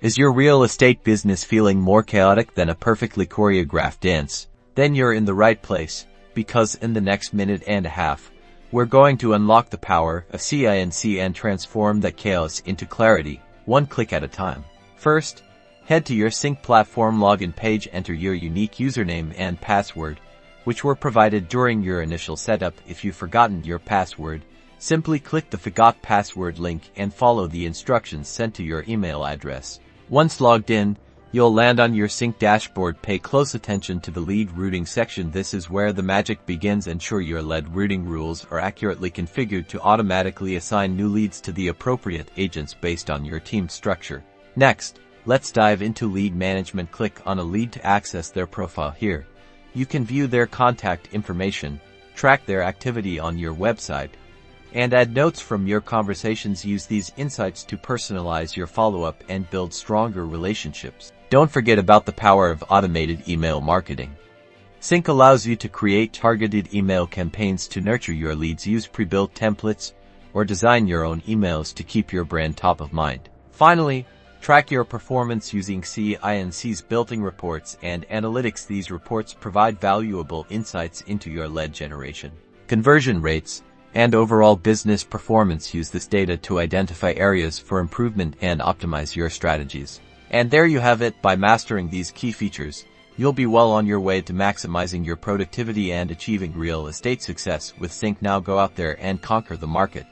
Is your real estate business feeling more chaotic than a perfectly choreographed dance? Then you're in the right place, because in the next minute and a half, we're going to unlock the power of Cinc and transform that chaos into clarity, one click at a time. First, head to your Cinc platform login page, enter your unique username and password, which were provided during your initial setup. If you've forgotten your password, simply click the Forgot Password link and follow the instructions sent to your email address. Once logged in, you'll land on your Cinc dashboard. Pay close attention to the lead routing section. This is where the magic begins. Ensure your lead routing rules are accurately configured to automatically assign new leads to the appropriate agents based on your team structure. Next, let's dive into lead management. Click on a lead to access their profile. Here, you can view their contact information, track their activity on your website, and add notes from your conversations. Use these insights to personalize your follow-up and build stronger relationships. Don't forget about the power of automated email marketing. Cinc allows you to create targeted email campaigns to nurture your leads. Use pre-built templates or design your own emails to keep your brand top of mind. Finally, track your performance using Cinc's built-in reports and analytics. These reports provide valuable insights into your lead generation, conversion rates, and overall business performance. Use this data to identify areas for improvement and optimize your strategies. And there you have it. By mastering these key features, you'll be well on your way to maximizing your productivity and achieving real estate success with Cinc. Now go out there and conquer the market.